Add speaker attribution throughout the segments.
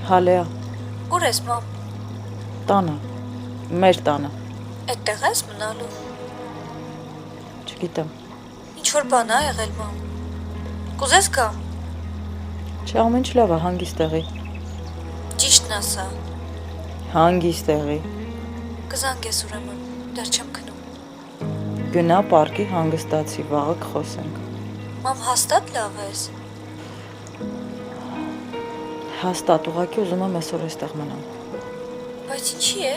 Speaker 1: Հալեա։
Speaker 2: Ուր ես, մամ։
Speaker 1: Տանը։ Մեր տանը։
Speaker 2: Այդտեղ ես մնալու։
Speaker 1: Չգիտեմ։
Speaker 2: Ինչ-որ բան ա եղել, մամ։ Կուզես գամ։
Speaker 1: Չէ, ամեն ինչ լավ է, հանգիստ եղի։
Speaker 2: Ճիշտն ասա։
Speaker 1: Հանգիստ եղի։
Speaker 2: Կզանգես ուրեմն, դեռ չեմ քնում։
Speaker 1: Գնա պարկի հանգստացի, վաղը կխոսենք։
Speaker 2: Մամ, հաստատ լավ ես։
Speaker 1: Հաստատ, ուղղակի ուզում եմ այսօր այստեղ մնամ։
Speaker 2: Բայց ինչի է։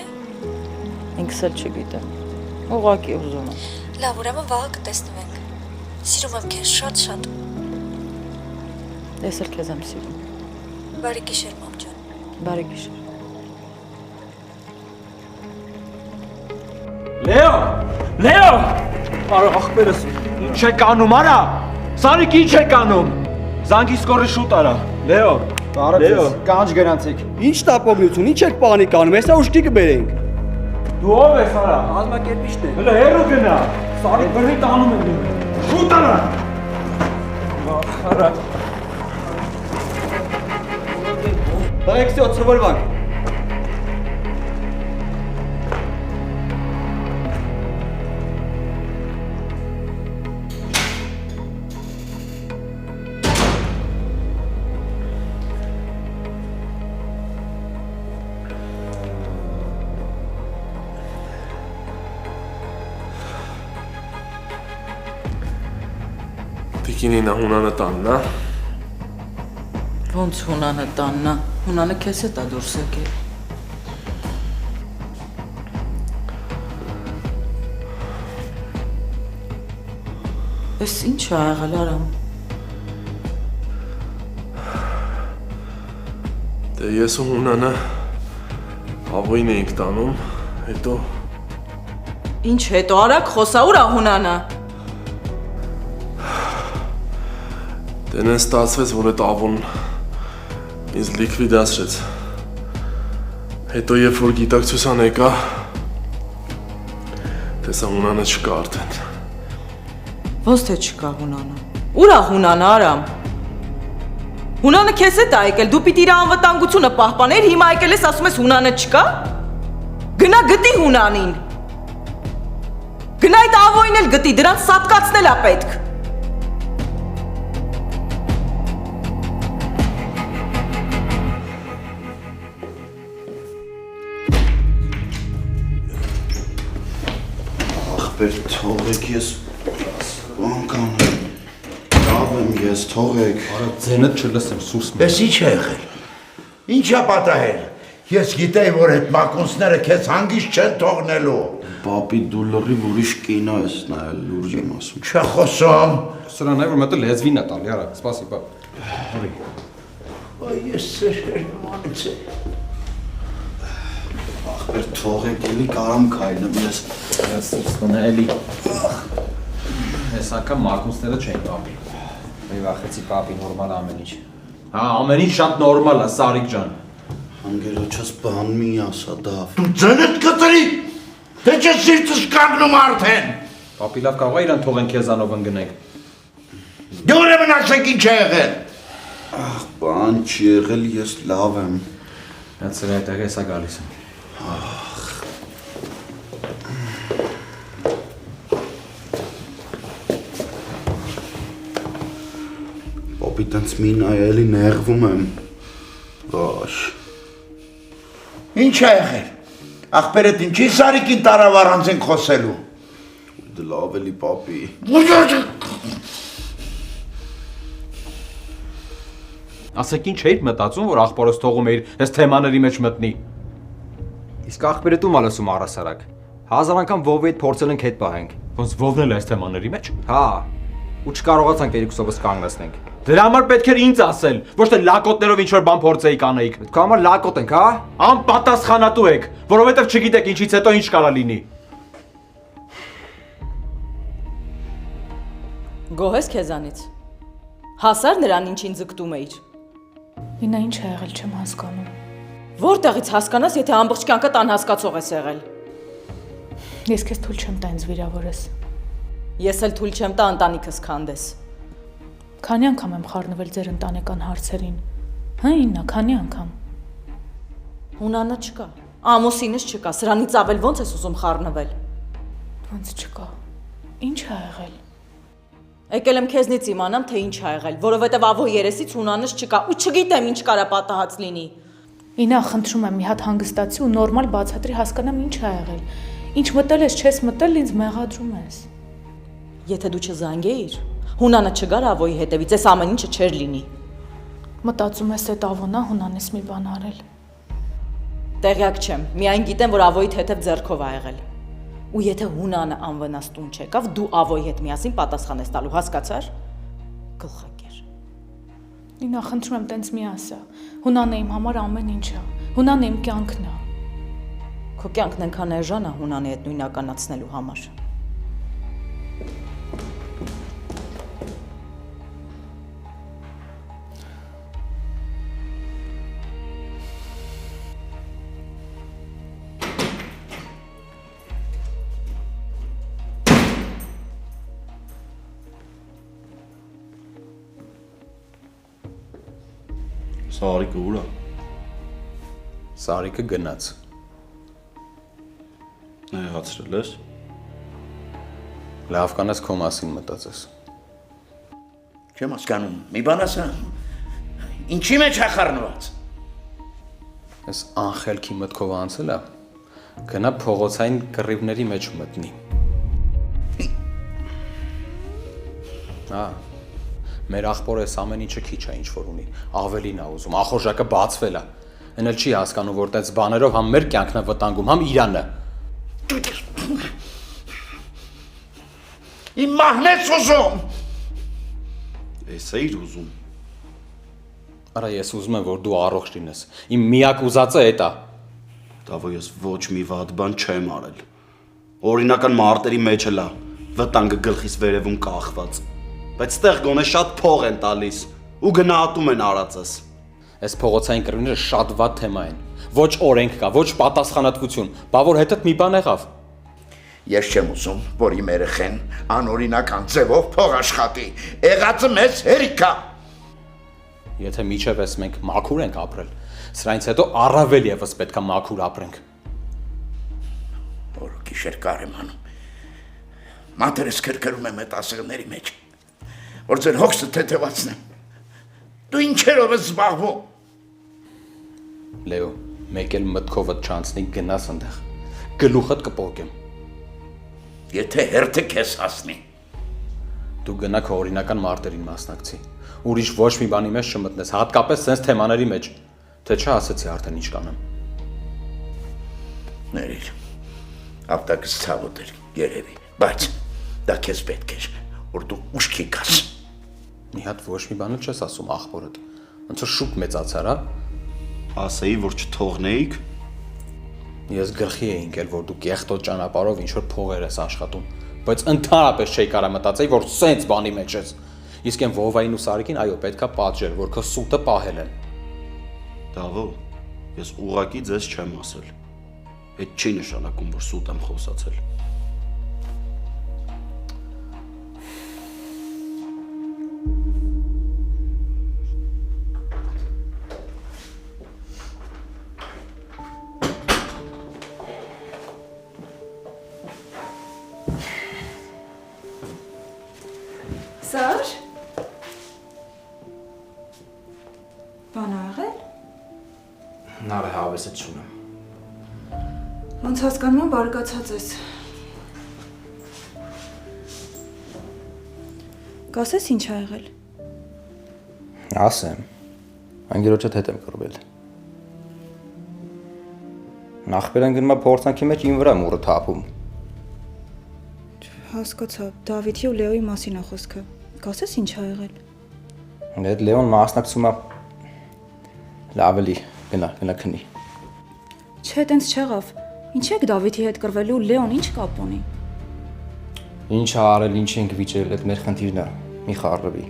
Speaker 1: Ինքս էլ չգիտեմ։ Ուղղակի ուզում եմ։
Speaker 2: Լավ, ուրեմն վաղը կտեսնվենք։ Սիրում եմ քեզ շատ։
Speaker 1: Ես էլ քեզ եմ սիրում։
Speaker 2: Բարի գիշեր, մամ ջան։
Speaker 1: Բարի գիշեր։
Speaker 3: Լեո! Արա ախպերս, ինչ եք անում, արա։ Սարիկ ինչ եք անում։ Զանգիս կորի շուտ արա։ Լեո,
Speaker 4: Լեո, կանչ գնացեք։ Ինչ տապողություն, ինչ եք պանիկ անում, հեսա ուշքի կբերենք։
Speaker 3: դու ով ես արա։
Speaker 4: Կազմակերպիչն է։
Speaker 3: Հələ հերո գնա։ Սարիկ բռնի տանում եմ։ Շուտ արա։ Արա։
Speaker 4: Բաղեք սյո, ծվորվանք։
Speaker 5: Տիկինինը հունանը տանն է։
Speaker 1: Ոնց հունանը տանն է։ Հունանը քեզ հետ է դուրս եկել։ Էս ինչ ա եղել, Արամ։
Speaker 5: Դե ես ու հունանը աղոին էինք տանում, հետո
Speaker 1: Ինչ հետո, արագ խոսա, ուր ա հունանը։
Speaker 5: դենեն ստացվեց, որ այդ աղոն ինձ լիկվիդացրեց։ Հետո երբ որ գիտակցության եկա, տեսա հունանը չկա արդեն։
Speaker 1: Ոնց թե չկա հունանը։ Ուր ա հունանը, Արամ։ Հունանը քեզ հետ ա եկել, դու պիտի իր անվտանգությունը պահպաներ, հիմա եկել ես ասում ես հունանը չկա։ Գնա գտի հունանին։ Գնա այդ ավոյին էլ գտի, դրան սատկացնել ա պետք։
Speaker 6: Թողեք ես բան կանեմ, լավ եմ ես, թողեք։
Speaker 4: Արա ձենդ չլսեմ, սուս
Speaker 6: Ես ինչ է եղել, ինչ է պատահել, ես գիտեի, որ այդ մակոնցները քեզ հանգիստ չեն թողնելու։ Պապի դու լրիվ ուրիշ կինո ես նայել, լուրջ եմ ասում։ Չէ խոսում։
Speaker 4: Սրանայ, որ մետը լեզվին է տալի, արա, սպասի, պապ։
Speaker 6: Այ ես սերմանից է։ Ախպեր թողեք էլի կարամ քայլեմ ես։
Speaker 4: Սպաստնե էլի։ Ես անգամ մակունցները չեն պապի։ Մի վախեցի պապի նորմալ ամեն ինչ։ Հա, ամեն ինչ շատ նորմալ է, Սարիկ ջան։
Speaker 6: Հանգերոջս բան մի ասա դավ։ Դու ձենդ կտրի, թե չէ սիրտս կանգնում արդեն։
Speaker 4: Պապի լավ կարող է իրան թողեն քեզանով ընգնենք։
Speaker 6: Դու ուրեմն ասեք ինչ է եղել։ Ախ, բան չի եղել, ես լավ եմ։
Speaker 4: Հենց սրա այդտեղ եսա գալիս եմ։
Speaker 6: Պապի տենց մի նայելի նեղվում եմ։ Ոչ։ Ինչ է եղել։ Ախպերդ ինչի Սարիկին տարավ առանց ենք խոսելու։ Դե լավ էլի պապի։
Speaker 4: Ասեք ինչ էիր մտածում, որ աղբորս թողում էիր այս թեմաների մեջ մտնի։ Իսկ աղբերը դու մալասում առասարակ։ Հազար անգամ Վովի հետ փորձել ենք հետ պահենք։ Ոնց Վովն էլ այս թեմաների մեջ։ Հա։ Ու չկարողացանք երկուսովս կանգնեցնենք։ Դրա համար պետք էր ինձ ասել, ոչ թե լակոտներով ինչ որ բան փորձեիք անեիք։ Դու համար լակոտ ենք, հա։ Անպատասխանատու եք, որովհետև չգիտեք ինչից հետո ինչ կարա լինի։
Speaker 1: Գոհ ես քեզանից։ Հասար նրան ինչին ձգտում էիր։
Speaker 7: Ինա ինչ է եղել չեմ հասկանում։
Speaker 1: Որտեղից հասկանաս, եթե ամբողջ կյանքդ անհասկացող ես եղել։
Speaker 7: Ես քեզ թույլ չեմ տա ինձ վիրավորես։
Speaker 1: Ես էլ թույլ չեմ տա ընտանիքս քանդես։
Speaker 7: Քանի անգամ եմ խառնվել ձեր ընտանեկան հարցերին։ Հա Իննա, քանի անգամ։
Speaker 1: Հունանը չկա։ Ամուսինս չկա, սրանից ավել ոնց ես ուզում խառնվել։
Speaker 7: Ոնց չկա։ Ինչ ա եղել։
Speaker 1: Եկել եմ քեզնից իմանամ, թե ինչ ա եղել, որովհետև ավոյ երեսից հունանս չկա ու չգիտեմ ինչ կարա պատահած լինի։
Speaker 7: Ինա, խնդրում եմ մի հատ հանգստացի ու նորմալ բացատրի հասկանամ ինչ ա եղել։ Ինչ մտել ես, չես մտել, ինձ մեղադրում ես։
Speaker 1: Եթե դու չզանգեիր, հունանը չգար ավոյի հետևից, այս ամեն ինչը չէր լինի։
Speaker 7: Մտածում ես այդ ավոնա հունանես մի բան արել։
Speaker 1: Տեղյակ չեմ, միայն գիտեմ, որ ավոյիդ հետև ձեռքով ա եղել։ Ու եթե հունանը անվնաս տուն չեկավ, դու ավոյի հետ միասին պատասխան ես տալու, հասկացար։ Գլխակեր։
Speaker 7: Ինա, խնդրում եմ, տենց մի ասա։ Հունանը իմ համար ամեն ինչ է։ Հունանը իմ կյանքն է։
Speaker 1: Քո կյանքն այնքան էժան է հունանի հետ նույնականացնելու համար։
Speaker 5: Սարիկը ուր է։
Speaker 4: Սարիկը գնաց։
Speaker 5: Նեղացրել ես։
Speaker 4: Լավ կանես քո մասին մտածես։
Speaker 6: Չեմ հասկանում, մի բան ասա։ Ինչի մեջ է խառնված։
Speaker 4: Այս անխելքի մտքով անցել է, գնա փողոցային կռիվների մեջ մտնի։ Մեր աղբորը այս ամեն ինչը քիչ է ինչ որ ունի, ավելին է ուզում, ախորժակը բացվել է։ Էն էլ չի հասկանում, որ տենց բաներով համ մեր կյանքն է վտանգում, համ իրանը։
Speaker 6: Իմ մահն ես ուզում։
Speaker 5: Էս էիր ուզում։
Speaker 4: Արա ես ուզում եմ, որ դու առողջ լինես։ Իմ միակ ուզածը էդ է։
Speaker 5: Դավո ես ոչ մի վատ բան չեմ արել։ Օրինական մարտերի մեջ էլ է, վտանգը գլխիս վերևում կախված։ Բայց ստեղ գոնե շատ փող են տալիս ու գնահատում են արածս։
Speaker 4: Այս փողոցային կռիվները շատ վատ թեմա են։ Ոչ օրենք կա, ոչ պատասխանատվություն, բա որ հետդ մի բան եղավ։
Speaker 6: Ես չեմ ուզում, որ իմ երեխեն անօրինական ձևով փող աշխատի։ Եղածը մեզ հերիք է։
Speaker 4: Եթե միջև ես մենք մաքուր ենք ապրել, սրանից հետո առավել եւս պետք է մաքուր ապրենք։
Speaker 6: Որ գիշեր կար եմ անում։ Մատերս քրքրում եմ այդ ասեղների մեջ, որ ձեր հոգսը թեթևացնեմ։ Դու ինչերով ես զբաղվում։
Speaker 4: Լեո, մեկ էլ մտքովդ չանցնի գնաս այնտեղ։ Գլուխդ կպոկեմ։
Speaker 6: Եթե հերթը քեզ հասնի։
Speaker 4: Դու գնա քո օրինական մարտերին մասնակցի։ Ուրիշ ոչ մի բանի մեջ չմտնես, հատկապես sense թեմաների մեջ, թե չասեցի արդեն ինչ կանեմ։
Speaker 6: Ներիր։ Ապտակս ցավոտ էր, երևի, բայց դա քեզ պետք էր, որ դու ուշքի գաս։
Speaker 4: Մի հատ ոչ մի բան չես ասում ախորդ։ Ոնց որ շուտ մեծացար, հա։
Speaker 5: Ասեի, որ չթողնեիք։
Speaker 4: Ես գլխի էի ընկել, որ դու կեղտոտ ճանապարհով ինչ որ փողեր ես աշխատում, բայց ընդհանրապես չէի կարա մտածեի, որ սենց բանի մեջ ես։ Իսկ այն Վովային ու Սարիկին, այո, պետքա պատժել, որ քո սուտը պահել են։
Speaker 5: Դավո, ես ուղակի ձեզ չեմ ասել։ Այդ չի նշանակում, որ սուտ եմ խոսացել։
Speaker 8: Սար։ Բան աղել։
Speaker 3: Նարը հավեսը չունեմ։
Speaker 8: Ոնց հասկանում եմ բարգացած ես։ Կասես ինչ ա եղել։
Speaker 4: Ասեմ, անգերոջդ հետ եմ կռվել։ Նախբերան գնումա փորձանքի մեջ իմ վրա մուրը թափում։
Speaker 8: Հասկացա, Դավիթի ու Լեոյի մասին է խոսքը։ Կասես ինչ ա եղել։
Speaker 4: Այդ Լեոն մասնակցում է լավ էլի, գնա քնի։
Speaker 8: Չէ, տենց չեղավ։ Ինչ եք Դավիթի հետ կռվելու, Լեոն ինչ կապ ունի։
Speaker 4: Ինչ ա արել, ինչ ենք վիճել, այդ մեր խնդիրն է, մի խառնվի։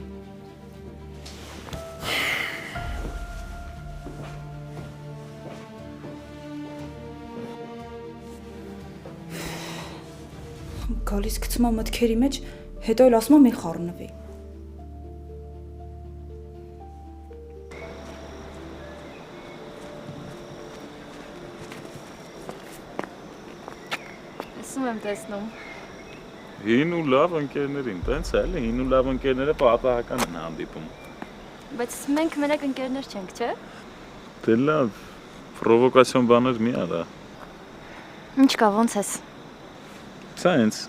Speaker 8: Գալիս գցում եմ մտքերի մեջ, հետո էլ ասում եմ մի խառնվի։
Speaker 9: եմ տեսնում։
Speaker 10: Հին ու լավ ընկերներին, տենց էլ հին ու լավ ընկերները պատահական են հանդիպում։
Speaker 9: Բայց մենք մենակ ընկերներ չենք, չէ՞։
Speaker 10: Դե լավ, պրովոկացիոն բաներ մի արա։
Speaker 9: Ինչ կա, ոնց ես։
Speaker 10: Սենց։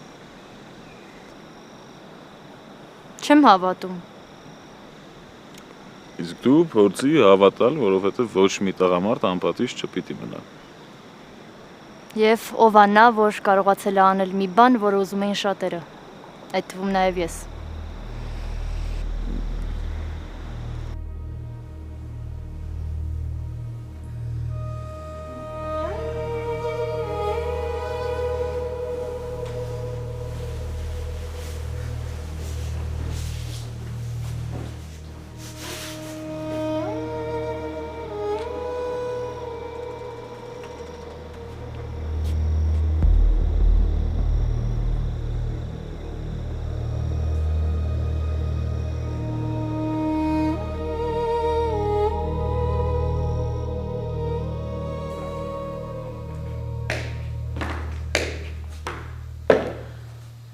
Speaker 9: Չեմ հավատում։
Speaker 10: Իսկ դու փորձի հավատալ, որովհետև ոչ մի տղամարդ անպատիժ չպիտի մնա։
Speaker 9: Եվ ով է նա, որ կարողացել է անել մի բան, որը ուզում էին շատերը։ Այդ թվում նաև ես։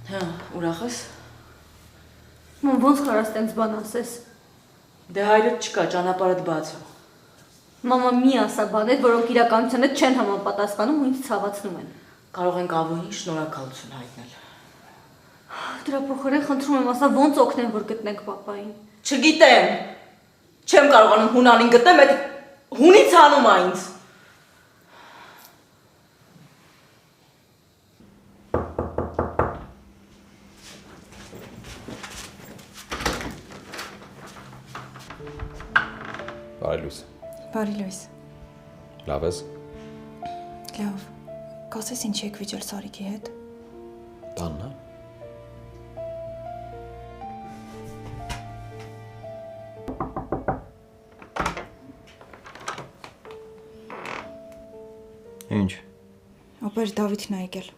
Speaker 1: Հա, ուրախ ես։
Speaker 8: Ոնց կարաս տենց բան ասես։
Speaker 1: Դե հայրդ չկա, ճանապարհդ բաց է։
Speaker 8: Մամա մի ասա բաներ, որոնք իրականության հետ չեն համապատասխանում ու ինձ ցավացնում են։
Speaker 1: Կարող ենք ավոյին շնորհակալություն հայտնել։
Speaker 8: Դրա փոխարեն խնդրում եմ ասա ոնց օգնեմ, որ գտնենք պապային։
Speaker 1: Չգիտեմ։ Չեմ կարողանում հունանին գտնեմ, այդ հունից հանում է ինձ։
Speaker 4: Բարի լույս։
Speaker 8: Բարի լույս։
Speaker 4: Լավ ես։
Speaker 8: Լավ։ Կասես ինչ եք վիճել Սարիկի հետ։
Speaker 4: Տանն է։ Ինչ։
Speaker 8: Ապեր Դավիթն է եկել։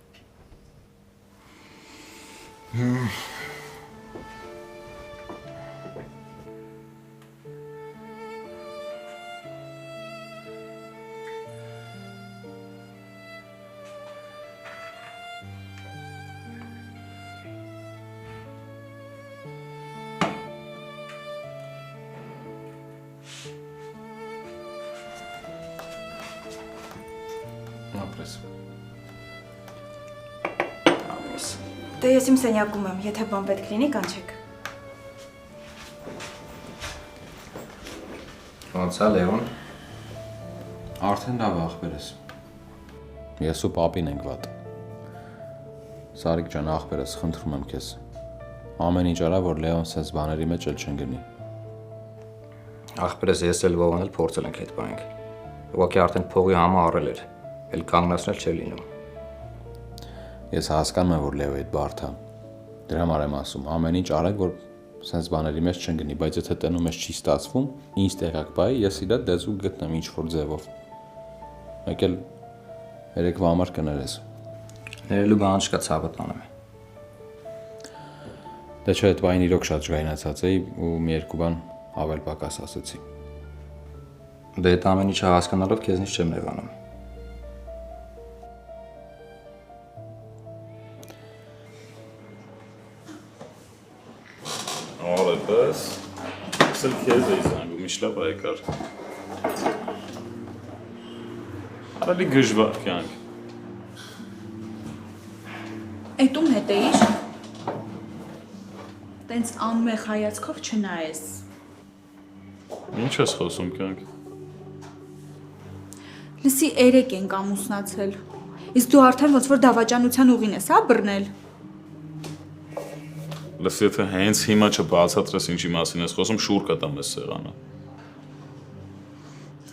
Speaker 4: Ապրես։
Speaker 8: Դե ես իմ սենյակում եմ, եթե բան պետք լինի, կանչեք։
Speaker 4: Ոնց է Լեոն։ Արդեն լավ ախպերս։ Ես ու պապին ենք վատ։ Սարիկ ջան, ախպերս, խնդրում եմ քեզ։ Ամեն ինչ արա, որ Լեոն սենց բաների մեջ էլ չընկնի։
Speaker 11: Ախպերս ես էլ Վովան էլ փորձել ենք այդ բանք։ Ուղղակի արդեն փողի համը առել էր։ Էլ կանգնացնել չէր լինում։
Speaker 4: Ես հասկանում եմ, որ Լեոյի այդ բարդ է։ Դրա համար եմ ասում, ամեն ինչ արեք, որ սենց բաների մեջ չընկնի, բայց եթե տնում ես չի ստացվում, ինձ տեղակ բայ, ես իրա դեզու գտնեմ ինչ-որ ձևով։ Մեկ էլ երեկվա համար կներես։
Speaker 11: Ներելու բան չկա, ցավը տանեմ։
Speaker 4: Դե չէ, այդ բային իրոք շատ ջղայնացած էի ու մի երկու բան ավել պակաս ասացի։
Speaker 11: Դե այդ ամեն ինչը հասկանալով քեզնից չեմ նեղանում։
Speaker 10: Ալեպս, սել քեզ էի զանգում, ինչ լավ եկար։ Արալի գժվար կյանք։
Speaker 7: Այդ ում հետ էիր։ Տենց անմեղ հայացքով չնայես։
Speaker 10: Ինչ ես խոսում կյանք։
Speaker 7: Լսի 3 ենք ամուսնացել։ Իսկ դու արդեն ոնց որ դավաճանության ուղին ես, հա, բռնել։
Speaker 10: Լսի, եթե հենց հիմա չբացատրես ինչի մասին ես խոսում, շուր կտամ ես սեղանը։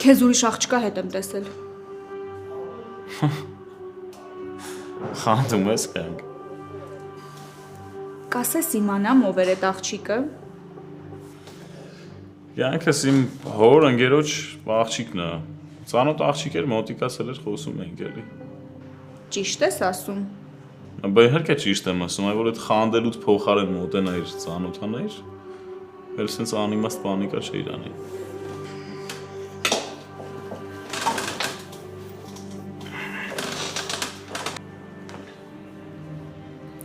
Speaker 7: Քեզ ուրիշ աղջկա հետ եմ տեսել։
Speaker 10: Խանդում ես կյանք։
Speaker 7: Կասես իմանամ ով էր այդ աղջիկը։
Speaker 10: Կյանքս իմ հոր ընկերոջ աղջիկն է։ Ծանոթ աղջիկ էր, մոտիկացել էր, խոսում էինք էլի։
Speaker 7: Ճիշտ ես ասում։
Speaker 10: Բա իհարկե ճիշտ եմ ասում, այ որ այդ խանդելուց փոխարեն մոտենայր, ծանոթանայր, էլ սենց անիմաստ պանիկա չէիր անի։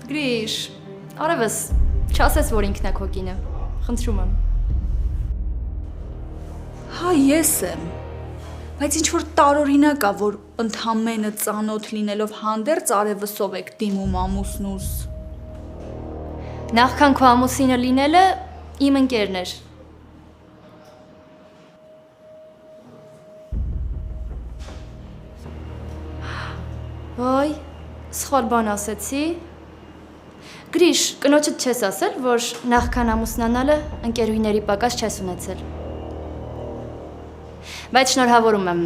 Speaker 9: Գրիշ, արևս, չասես, որ ինքն է քո կինը։ Խնդրում եմ։
Speaker 7: Հա, ես եմ։ Բայց ինչ որ տարօրինակ է, որ ընդհանմենը ծանոթ լինելով հանդերձ արևսով եք դիմում ամուսնուս։
Speaker 9: Նախքան քո ամուսինը լինելը իմ ընկերն էր։ Ոյ, սխալ բան ասեցի։ Գրիշ, կնոջդ չես ասել, որ նախքան ամուսնանալը ընկերուհիների պակաս չես ունեցել։ Բայց շնորհավորում եմ,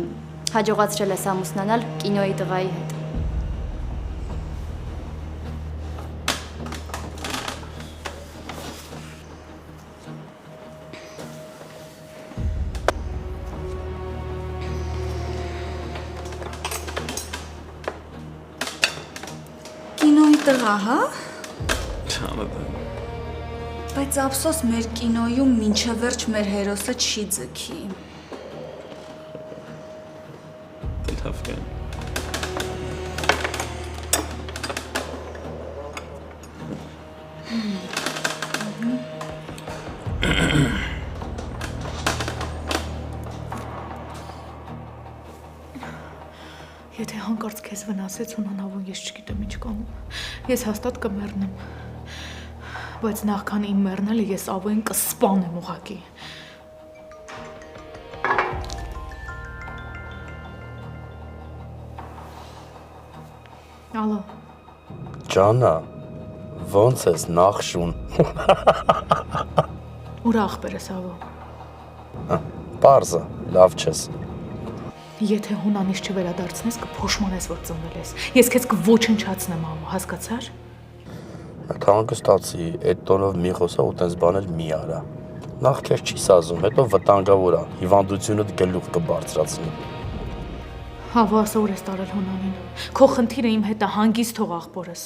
Speaker 9: հաջողացրել ես ամուսնանալ կինոյի տղայի հետ։
Speaker 7: Կինոյի տղա, հա?
Speaker 10: Չանադեմ։
Speaker 7: Բայց ափսոս մեր կինոյում մինչև վերջ մեր հերոսը չի ձգի։
Speaker 10: Թավքան։
Speaker 7: Եթե հանկարծ քեզ վնասեց ունանավուն, ես չգիտեմ ինչ կանեմ։ Ես հաստատ կմեռնեմ։ Բայց նախքան իմ մեռնելը ես ավոյին կսպանեմ ուղղակի։ Ալո։
Speaker 5: Ջանա, ոնց ես նախշուն։
Speaker 7: Ուր ախպեր ես ավո։
Speaker 5: Պարզը, լավ չես։
Speaker 7: Եթե հունանից չվերադարձնես, կփոշմանես, որ ծնվել ես։ Ես քեզ կոչնչացնեմ, ամո, հասկացար։
Speaker 5: Հանգստացի, այդ տոնով մի խոսա ու տենց բաներ մի արա։ Նախ քեզ չի սազում, հետո վտանգավոր է, հիվանդությունդ գլուխ կբարձրացնի։
Speaker 7: Հավո ասա ուր ես տարել հունանին։ Քո խնդիրը իմ հետ է, հանգիստ թող աղբորս։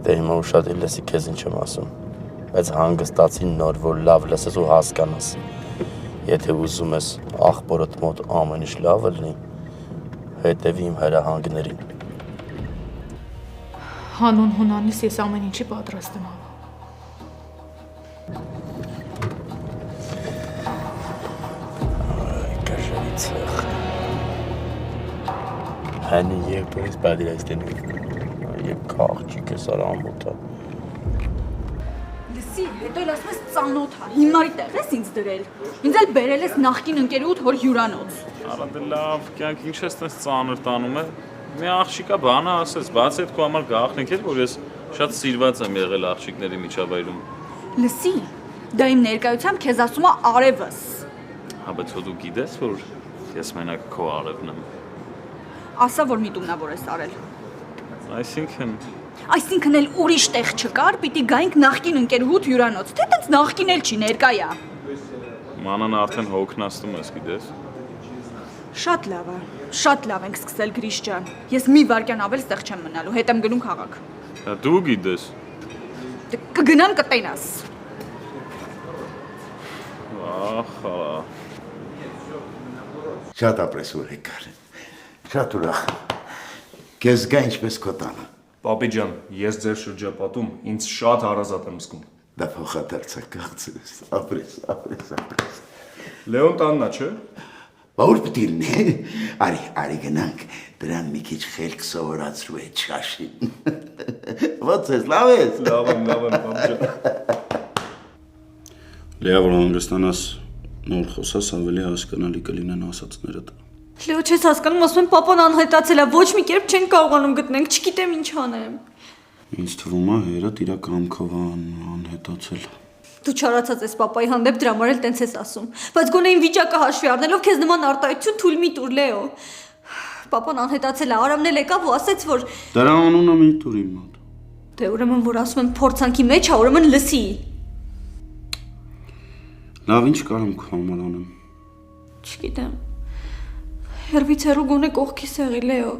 Speaker 5: Դե հիմա ուշադիր լսի քեզ ինչ եմ ասում։ Բայց հանգստացի նոր, որ լավ լսես ու հասկանաս։ Եթե ուզում ես աղբորդ մոտ ամեն ինչ լավը լինի, հետևի իմ հրահանգներին։
Speaker 7: Հանուն հունանից ես ամեն ինչի պատրաստ եմ ավո։
Speaker 5: Կաշերի ցեղ։ Հանի երբ ես պատրաստեն։ Եվ քաղճիկ ես արա ամոթա։
Speaker 8: Լսի, հետո էլ ասում ես ծանոթ է, հիմարի տեղ ես ինձ դրել։ Ինձ էլ բերել ես նախկին ընկերուդ հոր հյուրանոց։
Speaker 10: Արա դե լավ, կյանք ինչ ես տես ծանր տանում է։ Մի աղջիկա բանը ասես, բաց այդ քո համար գաղտնիք էր, որ ես շատ սիրված եմ եղել աղջիկների միջավայրում։
Speaker 8: Լսի, դա իմ ներկայությամբ քեզ ասում է արևս։
Speaker 10: Հա, բայց դու գիտես, որ ես մենակ քո արևն եմ։
Speaker 8: Ասա, որ միտումնավոր ես արել։
Speaker 10: Այսինքն
Speaker 8: էլ ուրիշ տեղ չկար, պիտի գայինք նախկին ընկերուհուդ հյուրանոց, թե տենց նախկին էլ չի, ներկա է։
Speaker 10: Մանան արդեն հոգնաստում ես, գիտես։
Speaker 8: Շատ լավ է, շատ լավ ենք սկսել Գրիշ ջան։ Ես մի վայրկյան ավել ստեղ չեմ մնալու, հետ եմ գնում քաղաք։
Speaker 10: Դու գիտես։
Speaker 8: Կգնամ կտենաս։
Speaker 10: Ախա։
Speaker 6: Շատ ապրես որ եկար։ Շատ ուրախ։ Քեզ գա ինչպես քո տանը։
Speaker 4: Պապի ջան, ես ձեր շրջապատում ինձ շատ հարազատ եմ զգում։
Speaker 6: Դա փոխադարձակ կացես, ապրես։
Speaker 4: Լեոն տաննա, չէ։
Speaker 6: Բա ուր պիտի լինի։ Արի գնանք, դրան մի քիչ խելք սովորացրու այդ շաշին։ Ո՞նց ես, լավ ես։
Speaker 4: Լավ եմ, պապի ջան։
Speaker 5: Լեա, որ հանգստանաս, նոր խոսաս ավելի հասկանալի կլինեն ասածներդ։
Speaker 8: Լեո, չես հասկանում, ասում եմ պապան անհետացել է, ոչ մի կերպ չեն կարողանում գտնենք, չգիտեմ ինչ անեմ։
Speaker 5: Ինձ թվում է հերդ իրա կամքով անհետացել։
Speaker 8: Դու չարացած ես պապայի հանդեպ, դրա համար էլ տենց ես ասում։ Բայց գոնե իմ վիճակը հաշվի առնելով քեզ նման արտահայտություն թույլ մի տուր, Լեո։ Պապան անհետացել է, Արամն էլ եկավ ու ասեց, որ
Speaker 5: դրա անունը մի տուր իմ մոտ։
Speaker 8: Դե ուրեմն որ ասում եմ փորձանքի մեջ է, ուրեմն լսի։
Speaker 5: Լավ, ինչ կարամ քո համար անեմ։
Speaker 8: Չգիտեմ։ Հերվից հեռու գոնե կողքիս եղի, Լեո։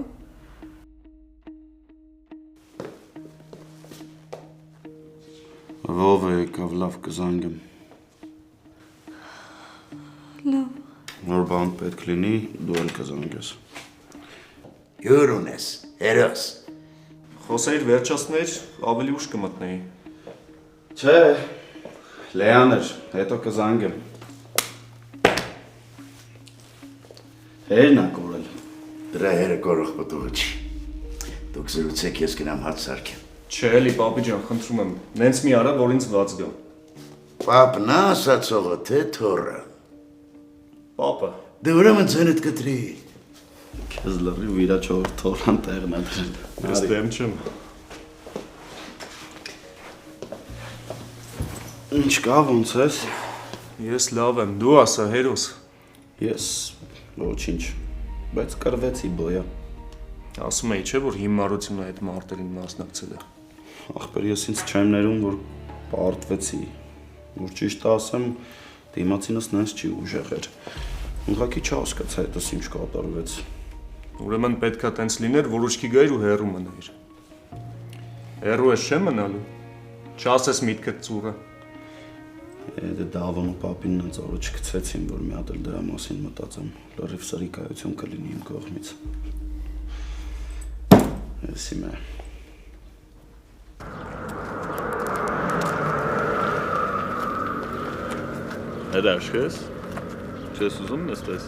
Speaker 5: Ով է եկավ, լավ կզանգեմ։
Speaker 8: Լավ։
Speaker 5: Որ բան պետք լինի, դու էլ կզանգես։
Speaker 6: Հյուր ունես, հերոս։
Speaker 3: Խոսեիր վերջացներ, ավելի ուշ կմտնեի։
Speaker 5: Չէ, Լեան էր, հետո կզանգեմ։ Հերն ա կորել։
Speaker 6: Դրա հերը կորող պտուղը չի։ Դուք զրուցեք, ես գնամ հաց սարքեմ։
Speaker 3: Չէ, էլի, պապի ջան, խնդրում եմ, նենց մի արա, որ ինձ ված գա։
Speaker 6: Պապն ա ասացողը, թե թորը։
Speaker 3: Պապը։
Speaker 6: Դե ուրեմն ձենդ կտրի։
Speaker 5: Քեզ լրի ու իրա չոր թորան տեղն ա դրել։
Speaker 3: Ես դեմ չեմ։
Speaker 5: Ինչ կա, ոնց ես։
Speaker 3: Ես լավ եմ, դու ասա, հերոս։
Speaker 5: Ես ոչինչ, բայց կրվեցի բոյա։
Speaker 3: Ասում էի, չէ, որ հիմարությունը այդ մարտերին մասնակցել է։
Speaker 5: Ախպեր, ես ինձ չեմ ներում, որ պարտվեցի, որ ճիշտ ասեմ, դիմացինս նենց չի ուժեղ էր։ Ուղղակի չհասկացա հետս ինչ կատարվեց։
Speaker 3: Ուրեմն պետքա տենց լիներ, որ ուշքի գայր ու հեռու մնայր։ Հեռու ես չեմ մնալու։ Չասես միտքդ ծուռը։
Speaker 5: Դե Դավոն ու պապին նենց օրը չգցեցին, որ մի հատ էլ դրա մասին մտածեմ, լրիվ սրիկայություն կլինի իմ կողմից։ Ես իմ է։
Speaker 10: Հրաշք ես։ Չես ուզում նստես։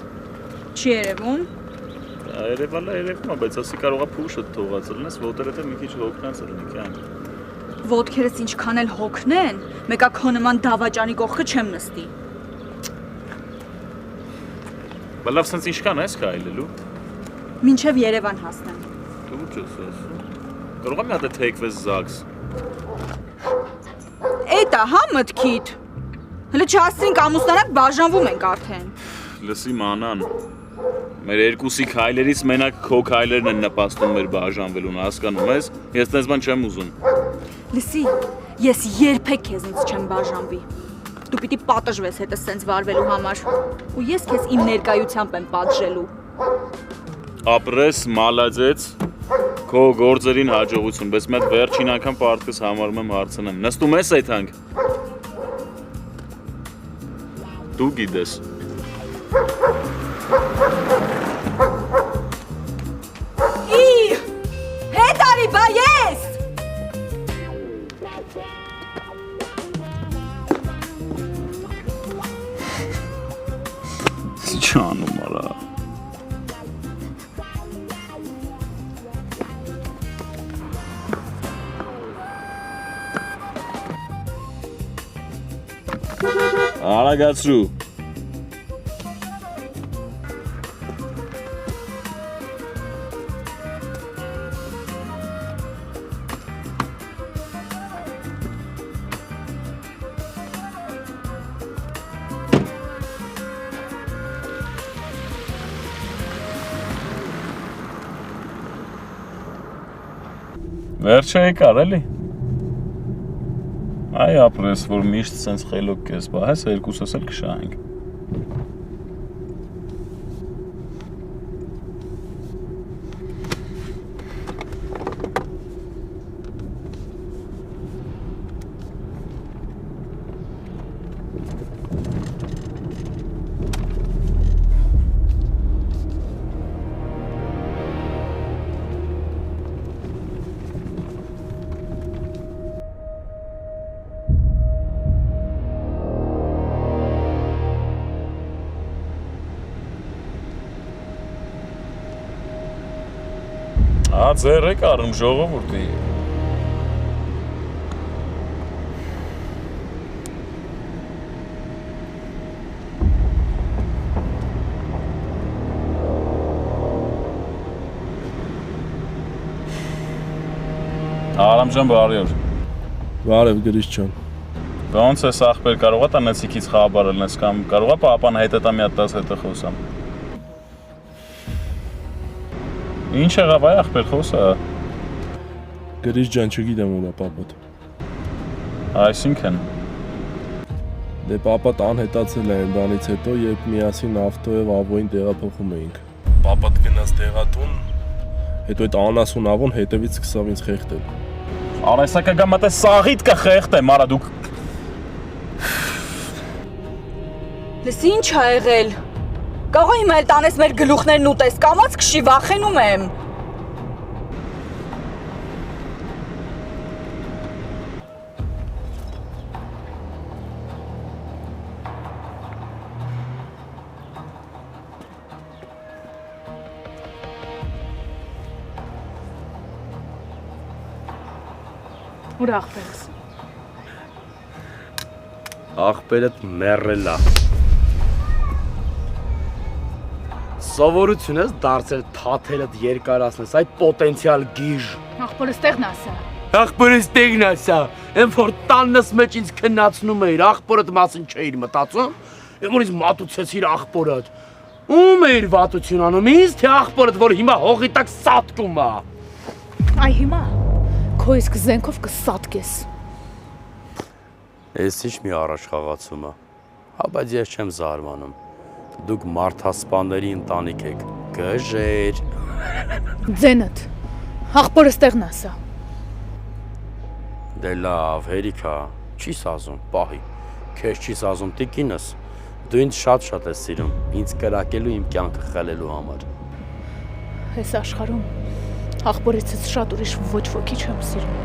Speaker 12: Չի երևում։
Speaker 10: Երևում է, բայց ասի կարողա փուշը թողածել ես, ոտերդ մի քիչ հոգնած լինի կյանք։
Speaker 12: Ոտքերս ինչքան էլ հոգնեն, մեկա քո նման դավաճանի կողքը չեմ նստի։
Speaker 10: Բա լավ, սենց ինչքան ես քայլելու։
Speaker 12: Մինչև Երևան հասնեմ։
Speaker 10: Դու չես ասում։ Կարող եմ մի հատ թեքվես զաքս։
Speaker 12: Էտա, հա մտքիդ։ Հələ չհասցրինք ամուսնանանք, բաժանվում ենք արդեն։
Speaker 10: Լսի մանան։ Մեր երկուսի քայլերից մենակ քո քայլերն են նպաստում մեր բաժանվելուն, հասկանում ես։ Ես դες բան չեմ ուզում։
Speaker 12: Լսի, ես երբեք քեզնից չեմ բաժանվի։ Դու պիտի պատժվես հետս սենց վարվելու համար։ Ու ես քեզ իմ ներկայությամբ եմ պատժելու։
Speaker 10: Ապրես, մալադեց։ Քո գործերին հաջողություն, բայց մեկ վերջին անգամ պարտքս համարում եմ հարցնեմ։ Նստում ես այդանք։ Դու գիտես։
Speaker 12: Հետ արի, բա ես։
Speaker 10: Չանում արա։ Արագացրու։ Վերջը եկար էլի։ Այ ապրես, որ միշտ սենց խելոք կես բահես, երկուսս էլ կշահենք։ Ձեր եք արում ժողովուրդի։ Արամ ջան, բարի օր։
Speaker 3: Բարև Գրիշ ջան։
Speaker 10: Ոնց ես ախպեր, կարողա տնեցիքից խաբար լնես կամ կարողա պապան հետ տա մի հատ 10 հետը խոսամ։ Ինչ եղավ այ ախպեր խոսա։
Speaker 3: Գրիշ ջան, չգիտեմ ուր է պապատ։
Speaker 10: Այսինքն
Speaker 3: Դե պապատ անհետացել է այնտանից հետո, երբ միասին ավտոյով Ավոյին տեղափոխում էինք։ Պապատ գնաց տեղատուն, հետո այդ անասուն Ավոն հետևից սկսավ ինձ խեղդել։
Speaker 10: Արեսա կգամ մտե սաղիտ կխեղդեմ, արա դուք։
Speaker 12: Լսի ինչ ա եղել։ Կարող հիմա էլ տանես մեր գլուխներն ուտես, կամաց քշի, վախենում եմ։
Speaker 7: Ուր աղբերս։
Speaker 3: Աղբերդ մեռել է։ Սովորություն ես դարձել թաթերդ երկարացնես այդ պոտենցիալ գիժ։
Speaker 7: Աղբորս տեղն ասա։
Speaker 3: Աղբորս տեղն ասա, այն որ տաննս մեջ ինձ քննացնում էիր, աղբորդ մասին չէիր մտածում, այն որ ինձ մատուցեցիր աղբորդ։ Ում էիր վատություն անում, ինձ թե աղբորդ, որ հիմա հողի տակ սատկում է։
Speaker 7: Այ հիմա քո իսկ զենքով կսատկես։
Speaker 3: Էս ինչ մի առաջխաղացում է, հա բայց ես չեմ զարմանում, դուք մարդասպանների ընտանիք եք, գժեր։
Speaker 7: Ձենդ, աղբորս տեղն ասա։
Speaker 3: Դե լավ, հերիքա, չի սազում, պահի, քեզ չի սազում տիկինս, դու ինձ շատ ես սիրում, ինձ կրակելու իմ կյանքը խելելու համար։
Speaker 7: Այս աշխարհում աղբորիցս շատ ուրիշ ոչ ոքի չեմ սիրում։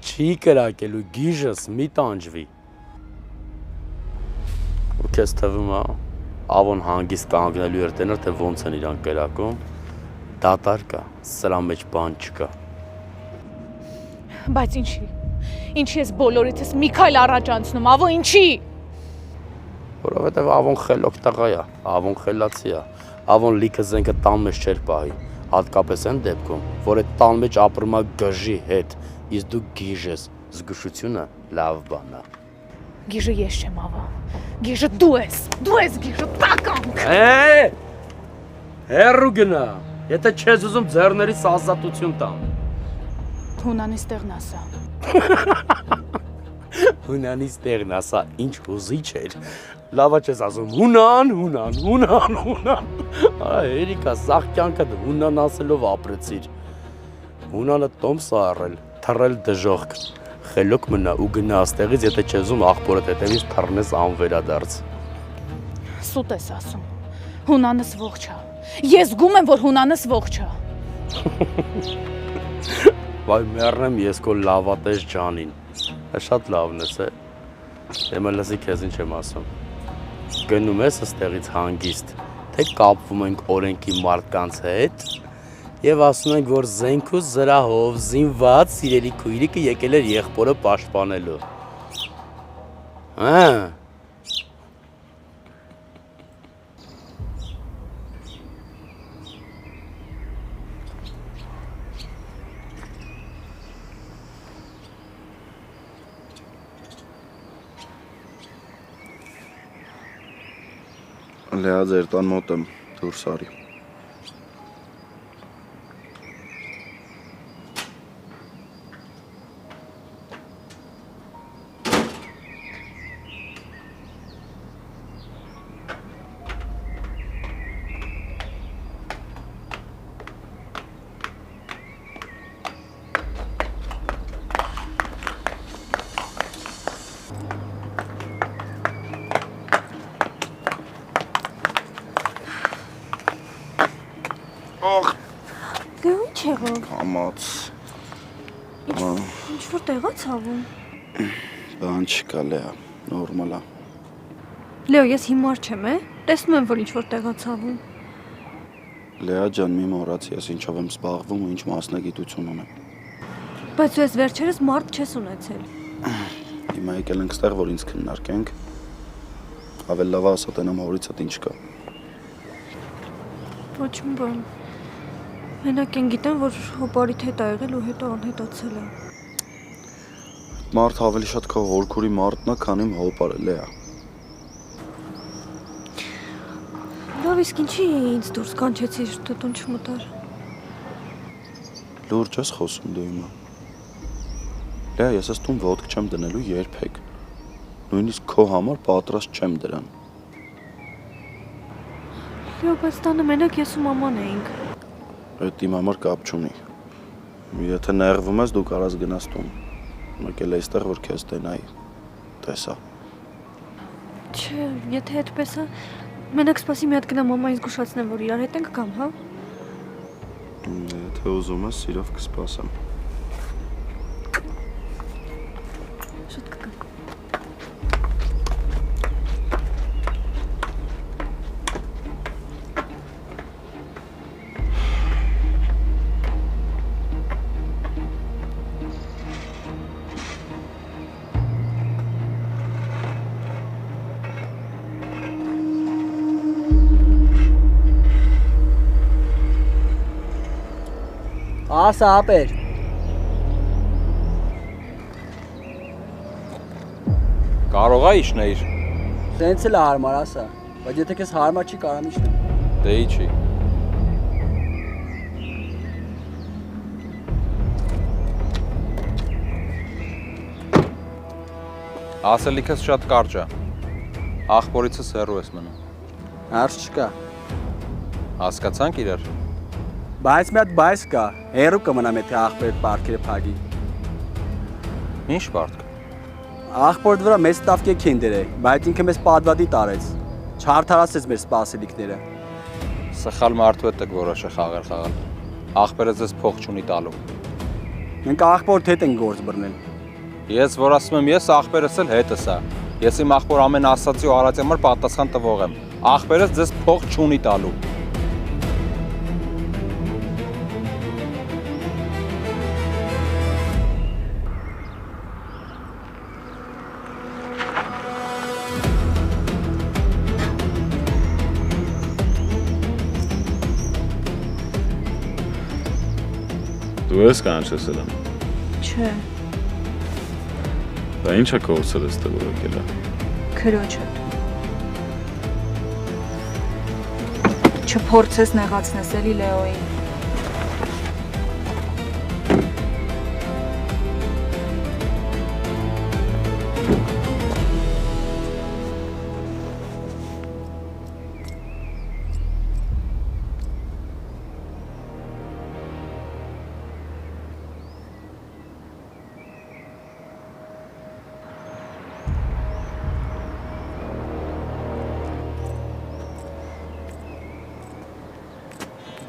Speaker 3: Չի կրակելու գիժս մի տանջվի։ Ու քեզ թվում է, ավոն հանգիստ կանգնելու էր տեներ, թե ոնց են իրան կրակում, դատար կա, սրա մեջ բան չկա։
Speaker 7: Բայց ինչի։ Ինչի ես բոլորիցս մի քայլ առաջ անցնում, ավո ինչի։
Speaker 3: Որովհետև ավոն խելոք տղա է, ավոն խելացի է, ավոն լիքը զենքը տան մեջ չէր պահի, հատկապես այն դեպքում, որ այդ տան մեջ ապրում է գժի հետ, իսկ դու գիժ ես, զգուշությունը լավ բան է։
Speaker 7: Գիժը ես չեմ ավո, գիժը դու ես գիժը տականք։
Speaker 3: Հեռու գնա, եթե չես ուզում ձեռներիս ազատություն տամ։
Speaker 7: Հունանից տեղն ասա։
Speaker 3: Հունանից տեղն ասա, ինչ հուզիչ էր, լավա չես ասում, հունան, հերիկա, սաղ կյանքդ հունան ասելով ապրեցիր, հունանը տոմս է առել, թռել դժողք, խելոք մնա ու գնա աստեղից, եթե չես ուզում աղբորդ հետևից թռնես անվերադարձ։
Speaker 7: Սուտ ես ասում, հունանս ողջ է, ես զգում եմ, որ հունանս ողջ է։
Speaker 3: Վայ մեռնեմ ես քո լավատես ջանին, շատ լավն ես է, դեմը լսի քեզ ինչ եմ ասում, գնում ես աստեղից հանգիստ, թե կապվում ենք օրենքի մարդկանց հետ և ասում ենք, որ զենք ու զրահով զինված սիրելի քույրիկը եկել էր եղբորը պաշտպանելու։
Speaker 5: Լեա ձեր տան մոտ եմ, դուրս արի։
Speaker 8: Դե ինչ եղավ։
Speaker 5: Կամաց։
Speaker 8: Ինչ որ տեղա ցավում։
Speaker 5: Բան չկա, Լեա, նորմալ է։
Speaker 8: Լեո, ես հիմար չեմ, տեսնում եմ, որ ինչ որ տեղա ցավում։
Speaker 5: Լեա ջան, մի մոռացի, ես ինչով եմ զբաղվում ու ինչ մասնագիտություն ունեմ։
Speaker 8: Բայց դու ես վերջերս մարդ չես ունեցել։
Speaker 5: Հիմա եկել ենք ստեղ, որ ինձ քննարկենք։ Ավելի լավ ասա տենամ հորիցդ ինչ կա։
Speaker 8: Ոչ մի բան։ Մենակ են գիտեմ, որ հոպարիդ հետ ա եղել ու հետո անհետացել է։
Speaker 5: Մարդ ավելի շատ քո հորքուրի մարդն է, քան իմ հոպարը, Լեա։
Speaker 8: Լավ, իսկ ինչի ինձ դուրս կանչեցիր, դու տուն չմտար։
Speaker 5: Լուրջ ես խոսում դու հիմա։ Լեա, ես ես տուն ոտք չեմ դնելու երբեք։ Նույնիսկ քո համար պատրաստ չեմ դրան։
Speaker 8: Լեո, բայց տանը մենակ ես ու մաման էինք։
Speaker 5: Այդ իմ համար կապ չունի։ Եթե նեղվում ես, դու կարաս գնաս տուն։ Մեկել է այստեղ, որ քեզ տենայի։ Տեսա։
Speaker 8: Չէ, եթե այդպես է, մենակ սպասի մի հատ գնամ մամայից զգուշացնեմ, որ իրար հետ ենք կամ, հա։
Speaker 5: Եթե ուզում ես, սիրով կսպասեմ։
Speaker 12: Շուտ կգամ։
Speaker 13: Ասա ապեր։
Speaker 11: Կարող է իջնել։
Speaker 13: Սենց էլ է հարմար ասա, բայց եթե քեզ հարմար չի կարամ իջնեմ։
Speaker 11: Դե իջի։ Ասելիքս շատ կարճ է։ Ախպորիցս հեռու ես մնում։
Speaker 13: Հարց չկա։
Speaker 11: Հասկացանք իրար։
Speaker 13: Բայց մի հատ բայց կա, հերու կմնամ եթե աղբերդ պարտքերը փագի։
Speaker 11: Ինչ պարտք։
Speaker 13: Աղբորդ վրա մեծ տավկեք են դրել, բայց ինքը մեզ պատվադի տարեց։ Չարդարացեց մեր սպասելիքները։
Speaker 11: Սխալ մարդու հետ եք որոշը խաղալ։ Աղբերը ձեզ փող չունի տալու։
Speaker 13: Մենք աղբորդ հետ ենք գործ բռնել։
Speaker 11: Ես որ ասում եմ ես, աղբերս էլ հետս է։ Ես իմ աղբոր ամեն ասացի ու արածի համար պատասխան տվող եմ։ Աղբերս ձեզ փող չունի տալու։
Speaker 10: Դու ես կանչեցել եմ։
Speaker 12: Չէ,
Speaker 10: Դա ինչ է կորցել ես տեղ եկել է։
Speaker 12: քրոջդ։ Չփորձես նեղացնես էլի Լեոյին։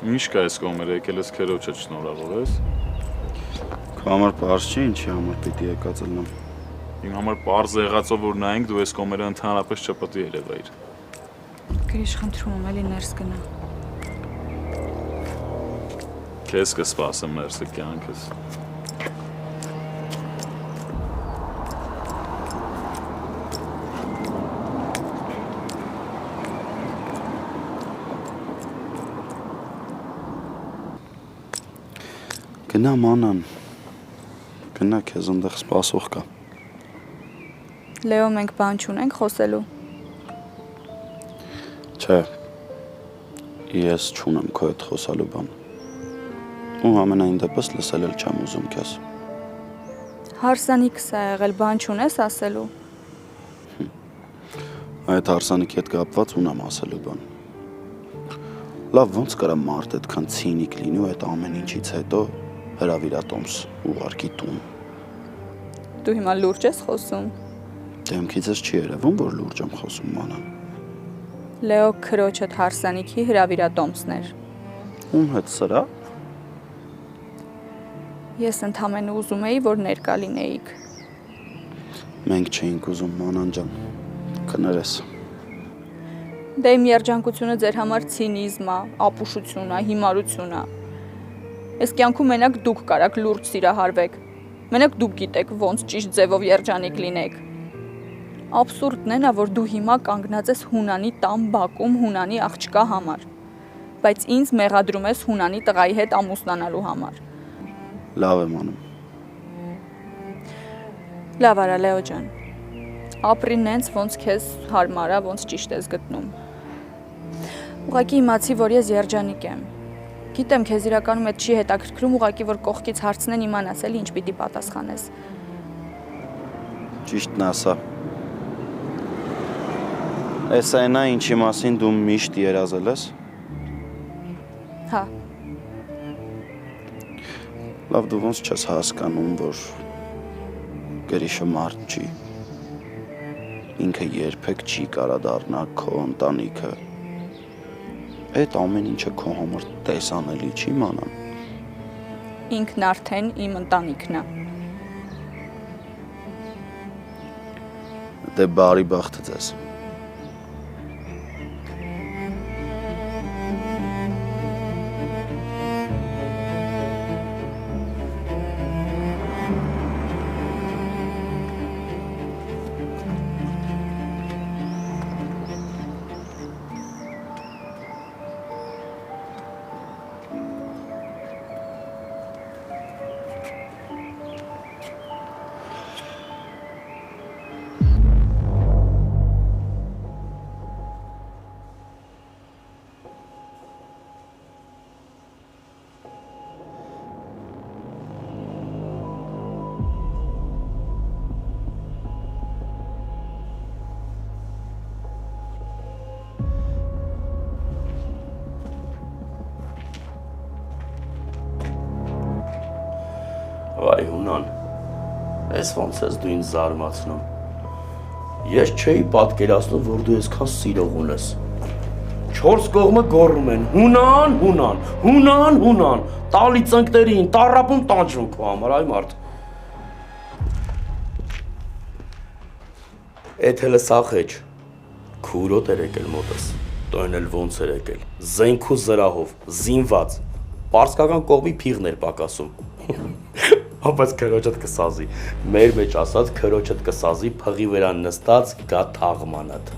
Speaker 10: Ինչ կա այս կողմերը եկել ես քերոջը շնորհավոր ես։
Speaker 5: Քո համար պարզ չի ինչի համար պիտի եկած ելնեմ։
Speaker 10: Իմ համար պարզ եղածով որ նայենք դու այս կողմերը ընդհանրապես չպետք է երևայիր։
Speaker 12: Գրիշ, խնդրում եմ, էլի ներս գնա։
Speaker 10: Քեզ կսպասեմ ներսը կյանքս։
Speaker 5: Գնա մանան։ Գնա քեզ այնտեղ սպասող կա։
Speaker 12: Լեո, մենք բան չունենք խոսելու։
Speaker 5: Չէ։ Ես չունեմ քո հետ խոսալու բան։ Ու ամենայն դեպս լսել էլ չեմ ուզում քեզ։
Speaker 12: Հարսանիքս ա եղել, բան չունես ասելու։
Speaker 5: Այդ հարսանիքի հետ կապված ունեմ ասելու բան։ Լավ, ոնց կարա մարդ այդքան ցինիկ լինի ու այդ ամեն ինչից հետո հրավիրատոմս ուղարկի տուն։
Speaker 12: Դու հիմա լուրջ ես խոսում։
Speaker 5: Դեմքից ես չի երևում, որ լուրջ եմ խոսում մանան։
Speaker 12: Լեո քրոջդ հարսանիքի հրավիրատոմսն էր։
Speaker 5: Ում հետ սրա։
Speaker 12: Ես ընդամենը ուզում էի, որ ներկա լինեիք։
Speaker 5: Մենք չէինք ուզում մանան ջան։ Կներես։
Speaker 12: Դե իմ երջանկությունը ձեր համար ցինիզմ է, ապուշություն է, հիմարություն է։ Այս կյանքում մենակ դուք կարաք լուրջ սիրահարվեք։ Մենակ դուք գիտեք ոնց ճիշտ ձևով երջանիկ լինեք։ Աբսուրդն է նա, որ դու հիմա կանգնած ես Հունանի տան բակում Հունանի աղջկա համար, բայց ինձ մեղադրում ես Հունանի տղայի հետ ամուսնանալու համար։
Speaker 5: Լավ եմ անում։
Speaker 12: Լավ արա Լեո ջան։ Ապրի նենց ոնց քեզ հարմար է, ոնց ճիշտ ես գտնում։ Ուղղակի իմացի, որ ես երջանիկ եմ։ Գիտեմ, քեզ իրականում այդ չի հետաքրքրում, ուղղակի որ կողքից հարցնեն իմանաս էլի ինչ պիտի պատասխանես։
Speaker 5: Ճիշտն ասա։ Էս այնա ինչի մասին դու միշտ երազել ես։
Speaker 12: Հա։
Speaker 5: Լավ, դու ոնց չես հասկանում, որ Գրիշը մարդ չի։ Ինքը երբեք չի կարա դառնա քո ընտանիքը։ Այդ ամեն ինչը քո համար տեսանելի չի մանան։
Speaker 12: Ինքն արդեն իմ ընտանիքն է։
Speaker 5: Դե բարի բախտ ձեզ։
Speaker 14: Վայ Հունան, ես ոնց ես դու ինձ զարմացնում։ Ես չէի պատկերացնում, որ դու այսքան սիրողուն ես։ 4 կողմը գոռում են. Հունան, Հունան, Հունան, Հունան, տալի ծնկներին, տառապում տանջում քո համար, այ մարդ։ Էդ հələ սա խեչ։ Քուրոտ էր եկել մոտս։ Տոն էլ ոնց էր եկել։ Զենք ու զրահով, զինված։ Պարսկական կողմի փիղն էր պակասում։ Բայց քրոջդ կսազի։ Մեր մեջ ասած քրոջդ կսազի փղի վրա նստած գա թաղմանդ։